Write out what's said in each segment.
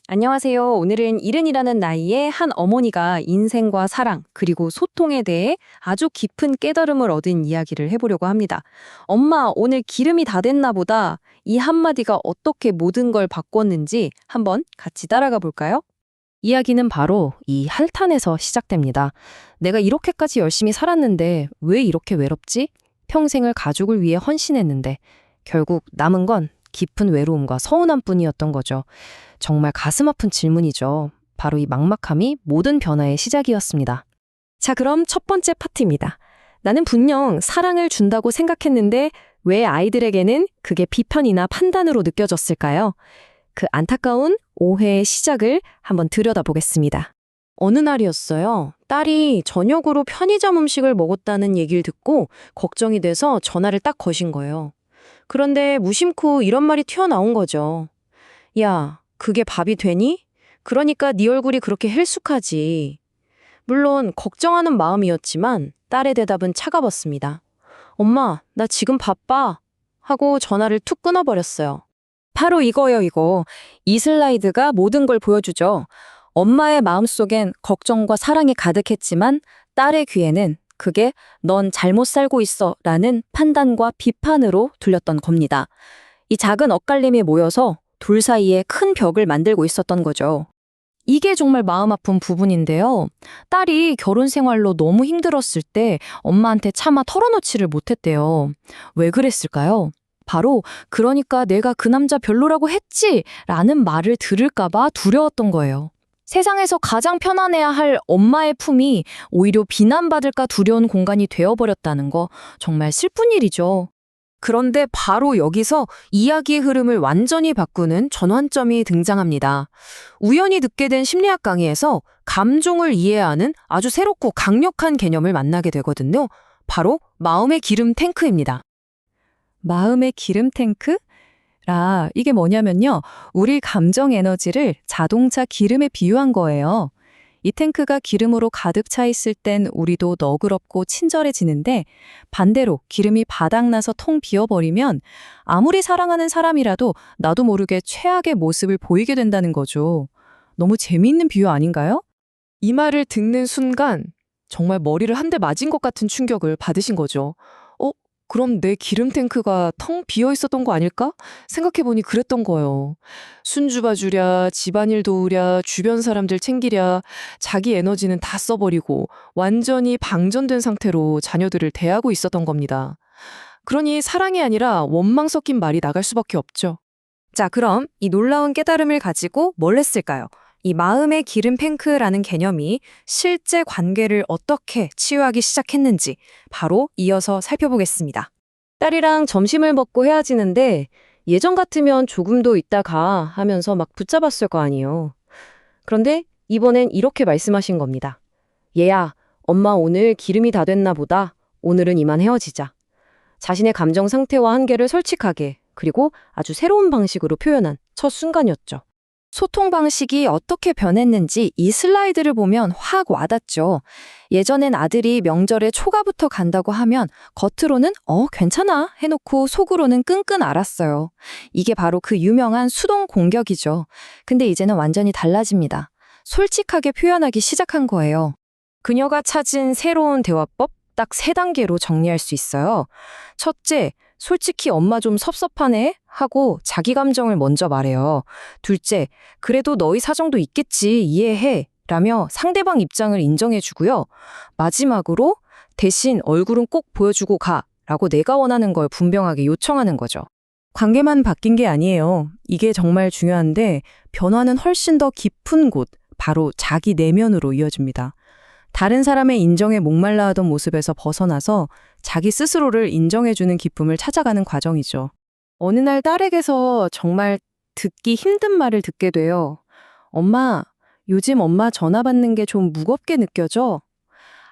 안녕하세요. 오늘은 70이라는 나이에 한 어머니가 인생과 사랑, 그리고 소통에 대해 아주 깊은 깨달음을 얻은 이야기를 해보려고 합니다. 엄마, 오늘 기름이 다 됐나 보다. 이 한마디가 어떻게 모든 걸 바꿨는지 한번 같이 따라가 볼까요? 이야기는 바로 이 할탄에서 시작됩니다. 내가 이렇게까지 열심히 살았는데 왜 이렇게 외롭지? 평생을 가족을 위해 헌신했는데 결국 남은 건 깊은 외로움과 서운함 뿐이었던 거죠. 정말 가슴 아픈 질문이죠. 바로 이 막막함이 모든 변화의 시작이었습니다. 자, 그럼 첫 번째 파트입니다. 나는 분명 사랑을 준다고 생각했는데 왜 아이들에게는 그게 비판이나 판단으로 느껴졌을까요? 그 안타까운 오해의 시작을 한번 들여다보겠습니다. 어느 날이었어요. 딸이 저녁으로 편의점 음식을 먹었다는 얘기를 듣고 걱정이 돼서 전화를 딱 거신 거예요. 그런데 무심코 이런 말이 튀어나온 거죠. 야, 그게 밥이 되니? 그러니까 네 얼굴이 그렇게 헬쑥하지. 물론 걱정하는 마음이었지만 딸의 대답은 차가웠습니다. 엄마, 나 지금 바빠. 하고 전화를 툭 끊어버렸어요. 바로 이거요, 이거. 이 슬라이드가 모든 걸 보여주죠. 엄마의 마음속엔 걱정과 사랑이 가득했지만 딸의 귀에는 그게 넌 잘못 살고 있어 라는 판단과 비판으로 들렸던 겁니다. 이 작은 엇갈림이 모여서 둘 사이에 큰 벽을 만들고 있었던 거죠. 이게 정말 마음 아픈 부분인데요. 딸이 결혼 생활로 너무 힘들었을 때 엄마한테 차마 털어놓지를 못했대요. 왜 그랬을까요? 바로 그러니까 내가 그 남자 별로라고 했지 라는 말을 들을까봐 두려웠던 거예요. 세상에서 가장 편안해야 할 엄마의 품이 오히려 비난받을까 두려운 공간이 되어버렸다는 거 정말 슬픈 일이죠. 그런데 바로 여기서 이야기의 흐름을 완전히 바꾸는 전환점이 등장합니다. 우연히 듣게 된 심리학 강의에서 감정을 이해하는 아주 새롭고 강력한 개념을 만나게 되거든요. 바로 마음의 기름 탱크입니다. 마음의 기름 탱크? 이게 뭐냐면요. 우리 감정 에너지를 자동차 기름에 비유한 거예요. 이 탱크가 기름으로 가득 차 있을 땐 우리도 너그럽고 친절해지는데 반대로 기름이 바닥나서 통 비어버리면 아무리 사랑하는 사람이라도 나도 모르게 최악의 모습을 보이게 된다는 거죠. 너무 재미있는 비유 아닌가요? 이 말을 듣는 순간 정말 머리를 한 대 맞은 것 같은 충격을 받으신 거죠. 그럼 내 기름 탱크가 텅 비어 있었던 거 아닐까? 생각해보니 그랬던 거예요. 순주 봐주랴, 집안일 도우랴, 주변 사람들 챙기랴, 자기 에너지는 다 써버리고 완전히 방전된 상태로 자녀들을 대하고 있었던 겁니다. 그러니 사랑이 아니라 원망 섞인 말이 나갈 수밖에 없죠. 자, 그럼 이 놀라운 깨달음을 가지고 뭘 했을까요? 이 마음의 기름 탱크라는 개념이 실제 관계를 어떻게 치유하기 시작했는지 바로 이어서 살펴보겠습니다. 딸이랑 점심을 먹고 헤어지는데 예전 같으면 조금 더 있다 가 하면서 막 붙잡았을 거 아니에요. 그런데 이번엔 이렇게 말씀하신 겁니다. 얘야, 엄마 오늘 기름이 다 됐나 보다. 오늘은 이만 헤어지자. 자신의 감정 상태와 한계를 솔직하게 그리고 아주 새로운 방식으로 표현한 첫 순간이었죠. 소통 방식이 어떻게 변했는지 이 슬라이드를 보면 확 와닿죠. 예전엔 아들이 명절에 초가부터 간다고 하면 겉으로는 괜찮아 해놓고 속으로는 끙끙 앓았어요. 이게 바로 그 유명한 수동 공격이죠. 근데 이제는 완전히 달라집니다. 솔직하게 표현하기 시작한 거예요. 그녀가 찾은 새로운 대화법 딱 3단계로 정리할 수 있어요. 첫째, 솔직히 엄마 좀 섭섭하네 하고 자기 감정을 먼저 말해요. 둘째, 그래도 너희 사정도 있겠지 이해해 라며 상대방 입장을 인정해주고요. 마지막으로 대신 얼굴은 꼭 보여주고 가 라고 내가 원하는 걸 분명하게 요청하는 거죠. 관계만 바뀐 게 아니에요. 이게 정말 중요한데 변화는 훨씬 더 깊은 곳, 바로 자기 내면으로 이어집니다. 다른 사람의 인정에 목말라 하던 모습에서 벗어나서 자기 스스로를 인정해주는 기쁨을 찾아가는 과정이죠. 어느 날 딸에게서 정말 듣기 힘든 말을 듣게 돼요. 엄마, 요즘 엄마 전화 받는 게 좀 무겁게 느껴져.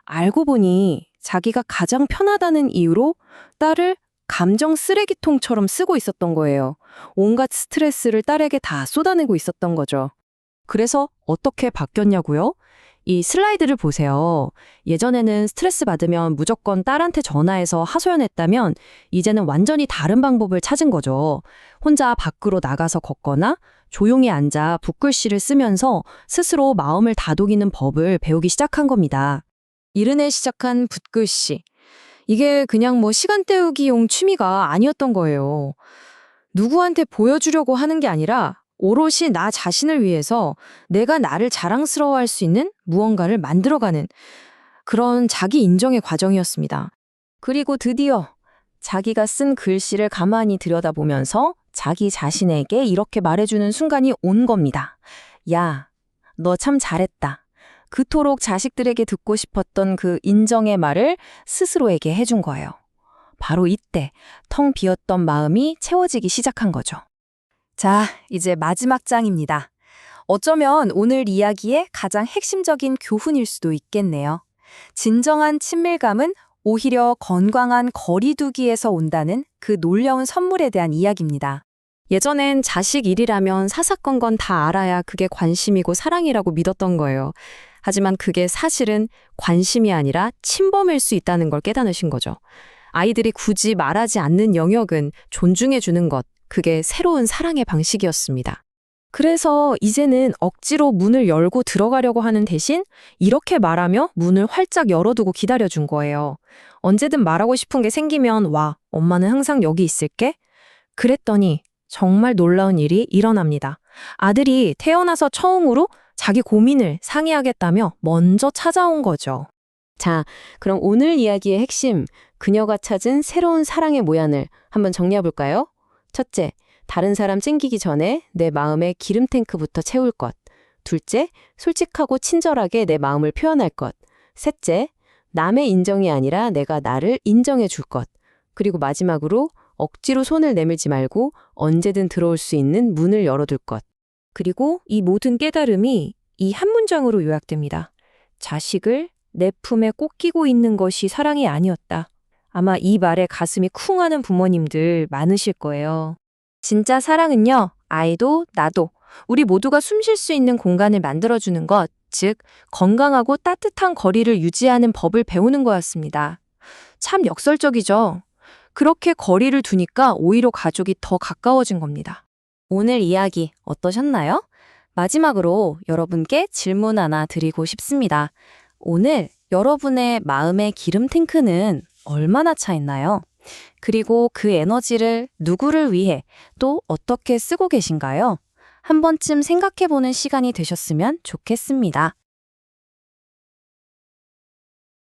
알고 보니 자기가 가장 편하다는 이유로 딸을 감정 쓰레기통처럼 쓰고 있었던 거예요. 온갖 스트레스를 딸에게 다 쏟아내고 있었던 거죠. 그래서 어떻게 바뀌었냐고요? 이 슬라이드를 보세요. 예전에는 스트레스 받으면 무조건 딸한테 전화해서 하소연했다면 이제는 완전히 다른 방법을 찾은 거죠. 혼자 밖으로 나가서 걷거나 조용히 앉아 붓글씨를 쓰면서 스스로 마음을 다독이는 법을 배우기 시작한 겁니다. 이른해 시작한 붓글씨. 이게 그냥 시간 때우기용 취미가 아니었던 거예요. 누구한테 보여주려고 하는 게 아니라 오롯이 나 자신을 위해서 내가 나를 자랑스러워할 수 있는 무언가를 만들어가는 그런 자기 인정의 과정이었습니다. 그리고 드디어 자기가 쓴 글씨를 가만히 들여다보면서 자기 자신에게 이렇게 말해주는 순간이 온 겁니다. 야, 너 참 잘했다. 그토록 자식들에게 듣고 싶었던 그 인정의 말을 스스로에게 해준 거예요. 바로 이때 텅 비었던 마음이 채워지기 시작한 거죠. 자, 이제 마지막 장입니다. 어쩌면 오늘 이야기의 가장 핵심적인 교훈일 수도 있겠네요. 진정한 친밀감은 오히려 건강한 거리두기에서 온다는 그 놀라운 선물에 대한 이야기입니다. 예전엔 자식 일이라면 사사건건 다 알아야 그게 관심이고 사랑이라고 믿었던 거예요. 하지만 그게 사실은 관심이 아니라 침범일 수 있다는 걸 깨달으신 거죠. 아이들이 굳이 말하지 않는 영역은 존중해주는 것, 그게 새로운 사랑의 방식이었습니다. 그래서 이제는 억지로 문을 열고 들어가려고 하는 대신 이렇게 말하며 문을 활짝 열어두고 기다려준 거예요. 언제든 말하고 싶은 게 생기면 와, 엄마는 항상 여기 있을게. 그랬더니 정말 놀라운 일이 일어납니다. 아들이 태어나서 처음으로 자기 고민을 상의하겠다며 먼저 찾아온 거죠. 자, 그럼 오늘 이야기의 핵심, 그녀가 찾은 새로운 사랑의 모양을 한번 정리해 볼까요? 첫째, 다른 사람 찡기기 전에 내 마음의 기름 탱크부터 채울 것. 둘째, 솔직하고 친절하게 내 마음을 표현할 것. 셋째, 남의 인정이 아니라 내가 나를 인정해 줄 것. 그리고 마지막으로 억지로 손을 내밀지 말고 언제든 들어올 수 있는 문을 열어둘 것. 그리고 이 모든 깨달음이 이 한 문장으로 요약됩니다. 자식을 내 품에 꼭 끼고 있는 것이 사랑이 아니었다. 아마 이 말에 가슴이 쿵 하는 부모님들 많으실 거예요. 진짜 사랑은요, 아이도 나도 우리 모두가 숨 쉴 수 있는 공간을 만들어주는 것, 즉 건강하고 따뜻한 거리를 유지하는 법을 배우는 거였습니다. 참 역설적이죠. 그렇게 거리를 두니까 오히려 가족이 더 가까워진 겁니다. 오늘 이야기 어떠셨나요? 마지막으로 여러분께 질문 하나 드리고 싶습니다. 오늘 여러분의 마음의 기름 탱크는 얼마나 차 있나요? 그리고 그 에너지를 누구를 위해 또 어떻게 쓰고 계신가요? 한 번쯤 생각해보는 시간이 되셨으면 좋겠습니다.